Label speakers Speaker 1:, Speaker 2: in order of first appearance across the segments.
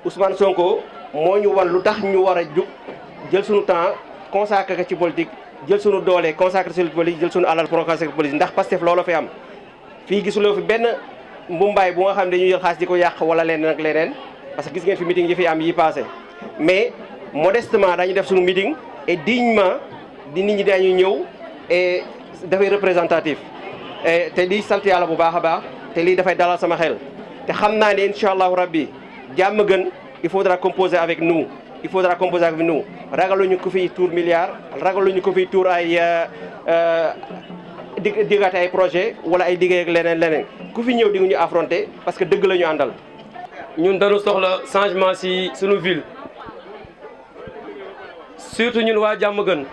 Speaker 1: Ousmane Sonko moo ñu wan lu tax ñu war a jug jël suñu temps consacré ko ci politique jël suñu doole consacré ci politique jël suñu alal consacré politique ndax Pastef loolu fi am fii gisuloo fi benn mbumbaay bu nga xam ne dañuy jël xaalis di ko yàq wala leneen ak leneen parce que gis ngeen fi meeting yi fi am yi passé mais modestement dañu def suñu meeting et dignement di nit ñi dañuy ñëw et dafay représentatif te di sant yàlla bu baax a baax te lii dafay dalal sama xel te xam naa ne incha allahu rabbi jàmm gën il faudra composer avec nous il faudra composer avec nous ragaluñu ko fiy tuur milliards ragaluñu ko fiy tuur ay diggaate ay projet wala ay liggéey ak leneen ku fi ñëw di ñu affronter parce que dëgg la ñu àndal.
Speaker 2: ñun dañu soxla changement ci sunu ville surtout ñun waa Diamaguène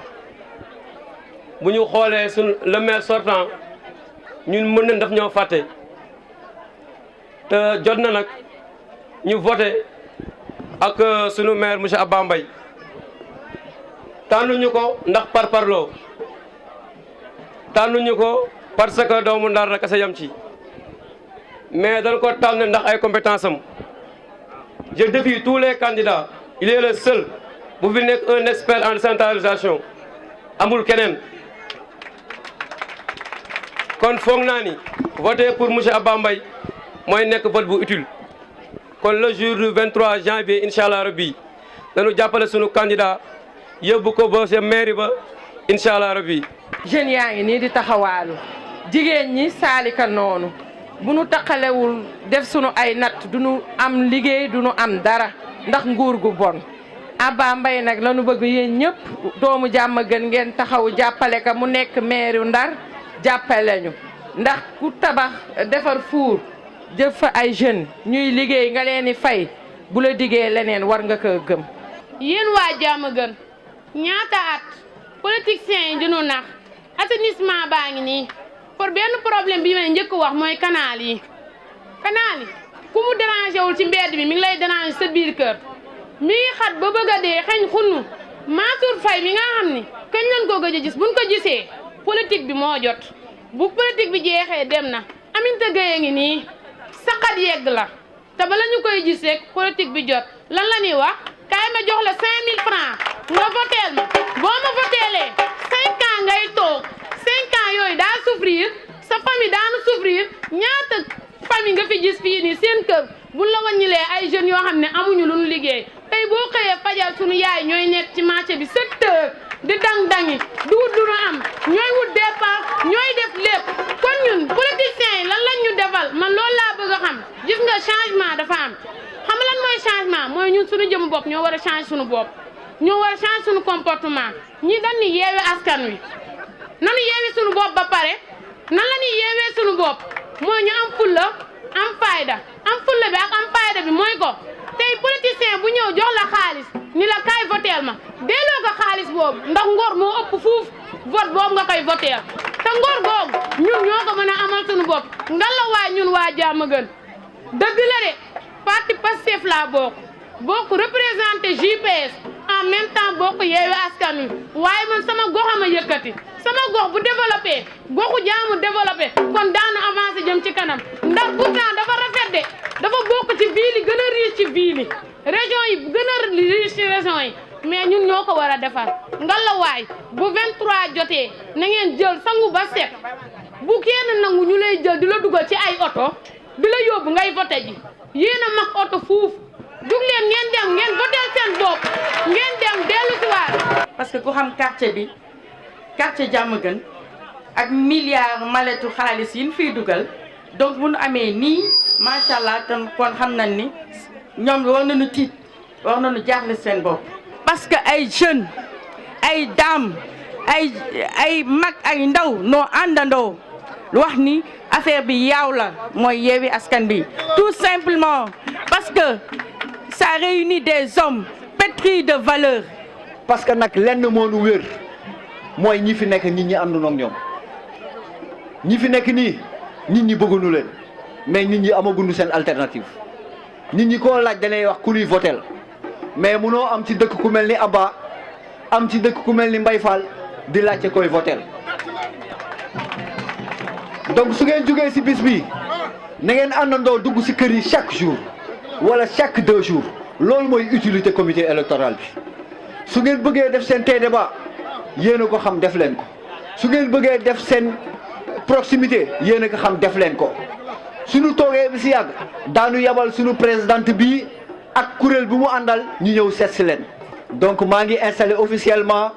Speaker 2: bu ñu xoolee sunu le maire sortant ñun mën nañ daf ñoo fàtte te jot na nag ñu voté ak sunu maire monsieur Abba Mbaye tànnuñu ko ndax parparloo tànnuñu ko parce que doomu Ndar rek sa yam ci mais dañ ko tànn ndax ay compétence am je défie tous les candidats il est le seul bu fi nekk un expert en décentralisation amul keneen kon foog naa ni voter pour monsieur Abba Mbaye mooy nekk vote bu utile kon le jour du 23 janvier incha allah rabbi dañu jàppale sunu candidat yóbbu ko ba sa mairie ba incha allah rabbi.
Speaker 3: jeunes yaa ngi nii di taxawaalu jigéen ñi saalika noonu bu nu taxalewul def sunu ay natt du nu am liggéey du nu am dara ndax nguur gu bon. Abba Mbaye nag la nu bëgg yéen ñëpp doomu Diamaguène ngeen taxaw jàppale ka mu nekk maire Ndar jàppale ñu ndax ku tabax defar fuur jëf fa ay jeunes ñuy liggéey nga leen di fay bu la diggee leneen war nga ko gëm.
Speaker 4: yéen waa Diamaguène ñaata at politiciens yi dinu nax assainissement baa ngi nii pour benn problème bi may njëkk wax mooy canal yi ku mu dérangé wul ci mbedd bi mi ngi lay déranger sa biir kër mi ngi xat ba bëgg a dee xeñ xunnu Mansour Faye mi nga xam ni kañ lañ ko gëj a gis buñ ko gisee politique bi moo jot bu politique bi jeexee dem na Aminata Gueye ngi nii saqat yegg la te bala ñu koy gis rek politique bi jot lan la ñuy wax kaay ma jox la 5000 francs nga voteel ma boo ma voteelee 5 ans ngay toog 5 ans yooyu daa souffrir sa famille daanu souffrir ñaata famille nga fi gis fii nii seen kër buñ la wàññilee ay jeunes yoo xam ne amuñu lu ñu liggéey tey boo xëyee fajal sunu yaay ñooy nekk ci marché bi 7 heures di dang-dangi du wut lu nu am ñooy wut dépense ñooy def lépp kon ñun politiciens yi lan lañ ñu defal man loolu laa bëgg a xam gis nga changement dafa am xam lan mooy changement mooy ñun suñu jëmu bopp ñoo war a changer suñu bopp ñoo war a changer suñu comportement ñi dañ ni yeewe askan wi nanu yeewi suñu bopp ba pare nan la ñuy yeewee suñu bopp mooy ñu am fulla am fayda bi ak am fayda bi mooy ko tey politicien bu ñëw jox la xaalis ni la kaay voteel ma delloo ko xaalis boobu ndax ngor moo ëpp fuuf vote boobu nga koy voteel te ngor googu ñun ñoo ko mën a amal suñu bopp ngalla waay ñun waa Diamaguène dëgg la de parti Pastef laa bokk représenté JPS en même temps bokk Yewwi Askan Wi waaye man sama gox ama yëkkati sama gox bu développé goxu jaamu développé kon daanu avancé jëm ci kanam ndax pourtant dafa rafet de dafa bokk ci ville yi gën a riche ci ville yi région yi gën a riche ci région yi mais ñun ñoo ko war a defar ngalawaay bu 23 jotee na ngeen jël sangu ba set bu kenn nangu ñu lay jël di la dugal ci ay oto di la yóbbu ngay voté ji yéen a mag oto fuuf jug leen ngeen dem ngeen voteel seen bopp ngeen dem dellu si waat.
Speaker 3: parce que ku xam quartier Diamaguène ak milliards maletu xaalis yi ñu fiy dugal donc bu nu amee nii macha allah tam kon xam nañ ni ñoom war nañu tiit war nañu jaaxle seen bopp. parce que ay jeunes ay dames ay mag ay ndaw noo àndandoo wax ni affaire bi yaaw la mooy Yewwi Askan Wi tout simplement parce que ça réunit des hommes pétris de valeurs.
Speaker 5: parce que nag lenn moo nu wér mooy ñi fi nekk nit ñi àndoon ak ñoom ñi fi nekk nii nit ñi bëgguñu leen mais nit ñi amaguñu seen alternative nit ñi koo laaj danay wax ku ñuy votel mais munoo am ci dëkk ku mel ni Abba am ci dëkk ku mel ni Mbaye Fall di laajte koy votel donc su ngeen jógee ci bis bi na ngeen àndandoo dugg ci kër yi chaque jour wala chaque 2 jours loolu mooy utilité comité électoral bi su ngeen bëggee def seen tey débat yéen a ko xam def leen ko su ngeen bëggee def seen proximité yéen a ko xam def leen ko suñu toogee bi si yàgg daanu yabal suñu présidente bi ak kuréel bi mu àndal ñu ñëw seet si leen donc maa ngi installé officiellement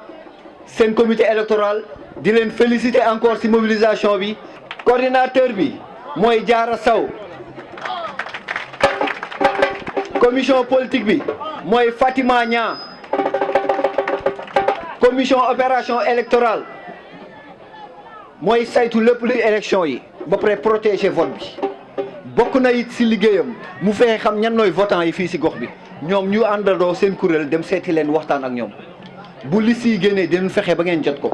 Speaker 5: seen comité électoral di leen féliciter encore si mobilisation bi coordinateur bi mooy Diarra Sow commission politique bi mooy Fatima Niang commission opération électorale mooy saytu lépp luy élection yi ba pare protéger vote bi bokk na it si liggéeyam mu fexe xam ñan nooy votant yi fii si gox bi ñoom ñu àndandoo seen kuréel dem seeti leen waxtaan ak ñoom bu liste yi génnee dinañ fexe ba ngeen jot ko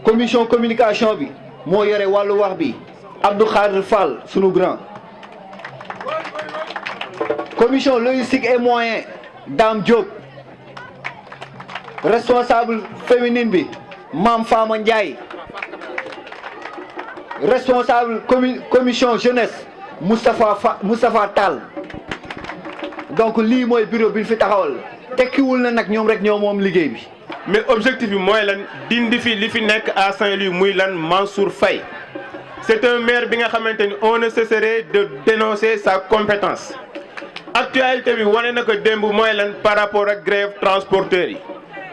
Speaker 5: commission communication bi moo yore wàllu wax bi Abdou Khadir Fall sunu grand commission logistique et moyens Dame Diop responsable féminine bi Mame Fama Ndiaye responsable commission jeunesse Moustapha Tall donc lii mooy bureau bi ñu fi taxawal tekkiwul na nag ñoom rek ñoo moom liggéey bi.
Speaker 6: mais objectif bi mooy lan dindi fi li fi nekk à Saint-Louis muy lan Mansour Faye c'est un maire bi nga xamante ni on ne cesserait de dénoncer sa compétence actualité bi wane na ko démb mooy lan par rapport ak grève transporteurs yi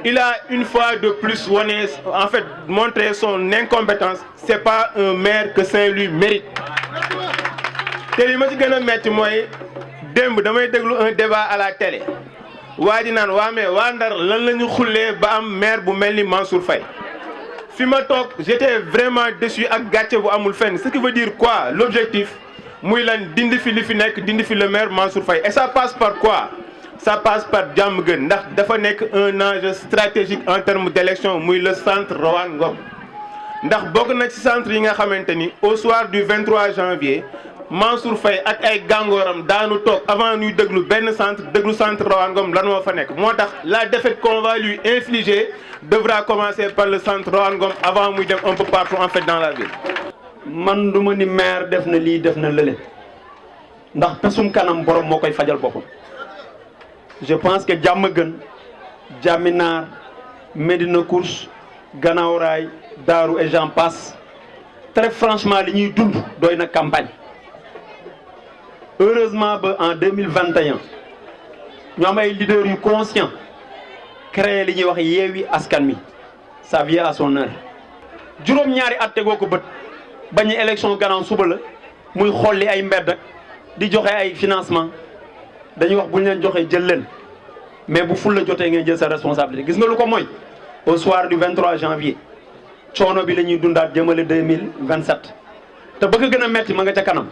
Speaker 6: il a une fois de plus wane en fait montré son incompétence c'est pas un maire que Saint-Louis mérite te li ma ci gën a metti mooy démb damay déglu un débat à la télé waa ji naan waa mais waa Ndar lan la ñu xullee ba am maire bu mel ni Mansour Faye fi ma toog j'étais vraiment déçu ak gàcce bu amul fenn ce qui veut dire quoi l'objectif muy lan dindi fi li fi nekk dindi fi le maire Mansour Faye et ça passe par quoi ça passe par Diamaguène ndax dafa nekk un enjeu stratégique en termes d'élection muy le centre Rohan Ngom ndax bokk na ci centre yi nga xamante ni au soir du 23 janvier Mansour Faye ak ay gàngooram daanu toog avant ñuy déglu benn centre Rohan Ngom lan moo fa nekk moo tax la défaite qu'on va lui infliger devra commencer par le centre Rohan Ngom avant muy dem un peu partout en fait dans la ville.
Speaker 2: man du ma ni maire def na lii def na lële ndax pesum kanam borom moo koy fajal boppam je pense que Diamaguène Diaminaar Médina Course Gannaaw Rail Daaru et j'en passe très franchement li ñuy dund doy na campagne heureusement ba en 2021 ñu am ay leaders yu conscient créé li ñuy wax Yewwi Askan Wi ça vient à son heure juróom-ñaari at tegoo ko bët bañu élection gannaaw suba la muy xolli ay mbedd di joxe ay financement dañuy wax bu ñu leen joxee jël leen mais bu ful la jotee ngeen jël sa responsabilité gis nga lu ko mooy au soir du 23 janvier coono bi la ñuy dundaat jëmale 2027 te bëgg gën a metti ma nga ca kanam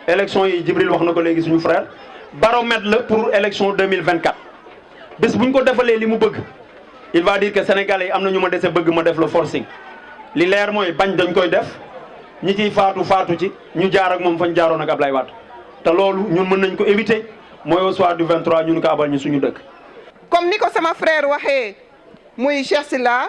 Speaker 2: élection yi Jibril wax na ko léegi suñu frère baromètre la pour élection 2024 bés bu ñu ko defalee li mu bëgg il va dire que sénégalais yi am na ñu ma dese bëgg ma def le forcing li leer mooy bañ dañ koy def ñi ciy faatu ci ñu jaar ak moom fañ jaaroon ak Ablaye Wade te loolu ñun mën nañ ko éviter mooy au soir du 23 ñun ko abal ñu suñu dëkk.
Speaker 7: comme ni ko sama frère waxee muy Cheikh Sylla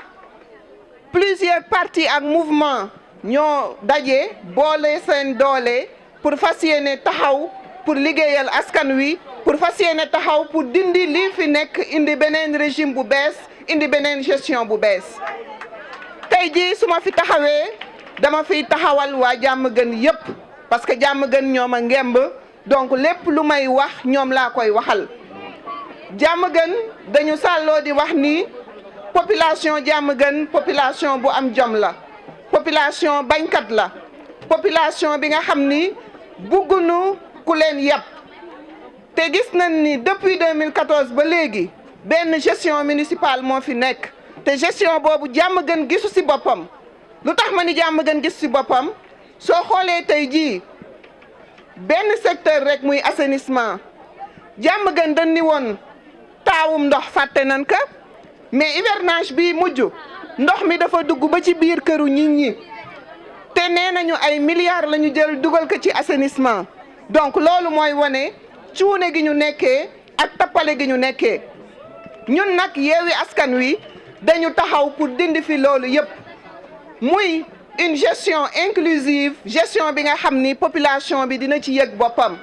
Speaker 7: plusieurs partis ak mouvement ñoo daje boole seen doole pour fas yéene taxaw pour liggéeyal askan wi pour fas yéene taxaw pour dindi lii fi nekk indi beneen régime bu bees indi beneen gestion bu bees tey jii su ma fi taxawee dama fiy taxawal waa Diamaguène yépp parce que Diamaguène ñoom a ngemb donc lépp lu may wax ñoom laa koy waxal Diamaguène dañu sàlloo di wax ni population Diamaguène population bu am jom la population bañkat la population bi nga xam ni buggunu ku leen yàpp te gis nañ ni depuis 2014 ba léegi benn gestion municipale moo fi nekk te gestion boobu Diamaguène gisu ci boppam lu tax ma ni Diamaguène gisu ci boppam soo xoolee tey jii benn secteur rek muy assainissement Diamaguène dañ ni woon taawum ndox fàtte nañ ko mais hivernage bi mujj ndox mi dafa dugg ba ci biir këru nit ñi te nee nañu ay milliards la ñu jël dugal ko ci assainissement donc loolu mooy wane cuune gi ñu nekkee ak tappale gi ñu nekkee ñun nag Yewwi Askan Wi dañu taxaw pour dindi fi loolu yépp muy une gestion inclusive gestion bi nga xam ni population bi dina ci yëg boppam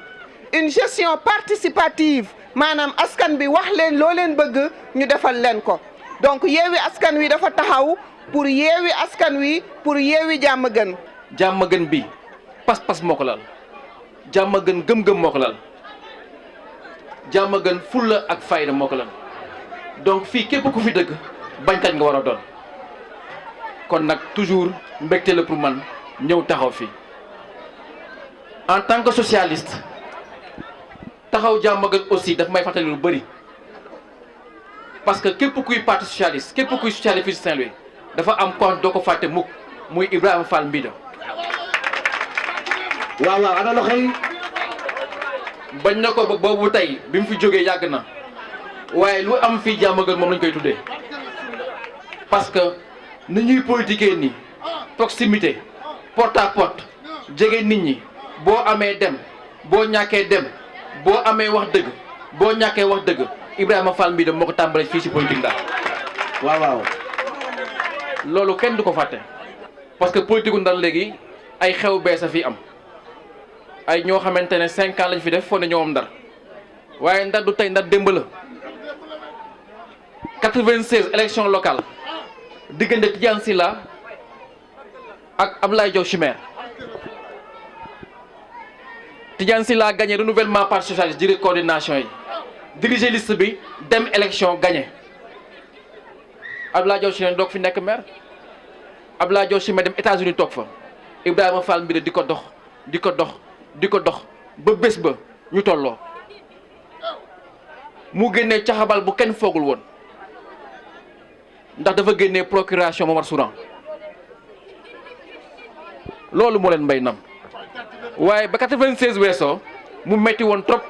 Speaker 7: une gestion participative maanaam askan bi wax leen loo leen bëgg ñu defal leen ko donc Yewwi Askan Wi dafa taxaw pour yeewi askan wi pour yeewi Diamaguène.
Speaker 8: Diamaguène bi pas-pas moo ko lal Diamaguène gëm-gëm moo ko lal Diamaguène fulla ak fayda moo ko lal donc fii képp ku fi dëgg bañkat nga war a doon kon nag toujours mbégte la pour man ñëw taxaw fii en tant que socialiste taxaw Diamaguène aussi daf may fàttali lu bëri parce que képp kuy parti socialiste képp kuy socialiste fii Saint-Louis dafa am ko doo ko fàtte mukk muy Ibrahima Fall Mbida.
Speaker 5: waaw waaw ana loxo yi.
Speaker 8: bañ na ko ba boobu tey bi mu fi jógee yàgg na waaye lu am fii Diamaguène moom lañ koy tuddee parce que ni ñuy politiquer nii proximité porte à porte jege nit ñi boo amee dem boo ñàkkee dem boo amee wax dëgg boo ñàkkee wax dëgg Ibrahima Fall Mbida moo ko tàmbalee fii ci politique daal.
Speaker 5: waaw waaw.
Speaker 8: loolu kenn du ko fàtte parce que politique gu Ndar léegi ay xew bees a fi am ay ñoo xamante ne 5 ans lañ fi def foo ne ñoo am Ndar waaye Ndar du tey Ndar démb la 96 élection locale diggante Tidiane Sylla ak Abdoulaye Diaw Chimère Tidiane Sylla a gagné renouvellement parti socialiste direct coordination yi diriger liste bi dem élection gagné Abdoulaye Diaw Chimère doog fi nekk maire Abdoulaye Diaw Chimère dem États-Unis toog fa Ibrahima Fall Mbida di ko dox di ko dox di ko dox ba bés ba ñu tolloo mu génnee caxabal bu kenn foogul woon ndax dafa génnee procuration Momar Souran loolu moo leen mbay nam waaye ba 96 weesoo mu metti woon trop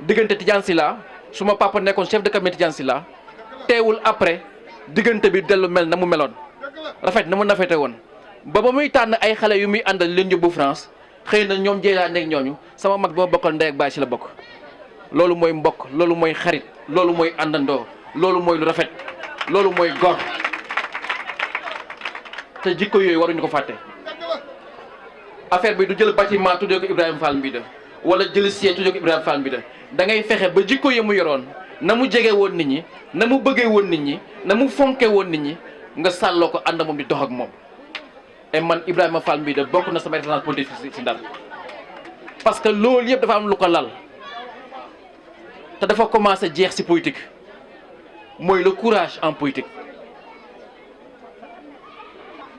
Speaker 8: diggante Tidiane Sylla suma papa nekkoon chef de cabinet Tidiane Sylla teewul après diggante bi dellu mel na mu meloon rafet na mu nafete woon ba muy tànn ay xale yu muy àndal leen yóbbu France xëy na ñoom jéelaa nekk ñooñu sama mag bi ma bokkal ndey ak baay ci la bokk loolu mooy mbokk loolu mooy xarit loolu mooy àndandoo loolu mooy lu rafet loolu mooy gor te jikko yooyu waruñu ko fàtte affaire bi du jël bâtiment tuddee ko Ibrahima Fall Mbida wala jël siège tuddee ko Ibrahima Fall Mbida da ngay fexe ba jikko yi mu yoroon na mu jege woon nit ñi na mu bëggee woon nit ñi na mu fonke woon nit ñi nga sàlloo ko ànd moom di dox ak moom et man Ibrahima Fall Mbida bokk na sama référence politique ci Ndar parce que loolu yëpp dafa am lu ko lal te dafa commencé jeex ci politique mooy le courage en politique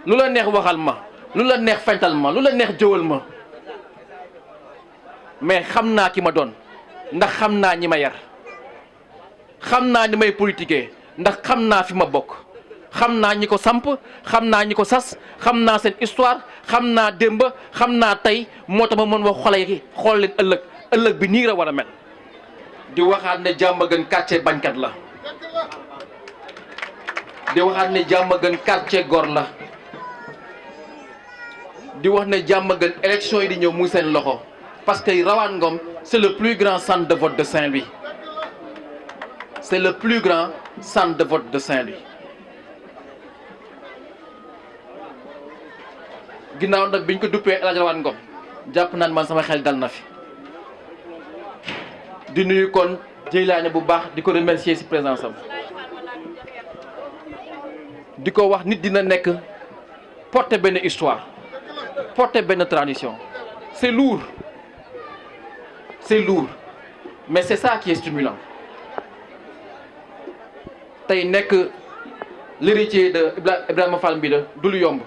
Speaker 8: lu la neex waxal ma lu la neex fental ma lu la neex jëwal ma mais xam naa ki ma doon ndax xam naa ñi ma yar xam naa ni may politiquer ndax xam naa fi ma bokk xam naa ñi ko samp xam naa ñi ko sas xam naa seen histoire xam naa démb xam naa tey moo tax ma mën wax xale yi xool leen ëllëg bi nii la war a mel di waxaat ne Diamaguène quartier bañkat la di waxaat ne Diamaguène quartier gor la di wax ne Diamaguène élection yi di ñëw muy seen loxo parce que Rawane Ngom c'est le plus grand centre de vote de Saint-Louis c'est le plus grand centre de vote de Saint-Louis ginnaaw nag biñ ko duppee El Hadj Rawane Ngom jàpp naan man sama xel dal na fi di nuyu kon Jeylaane bu baax di ko remercier ci présence am di ko wax nit dina nekk porter benn histoire porter benn tradition c'est lourd mais c'est ça qui est stimulant tey nekk l'héritier de Ibrahima Fall Mbida du lu yomb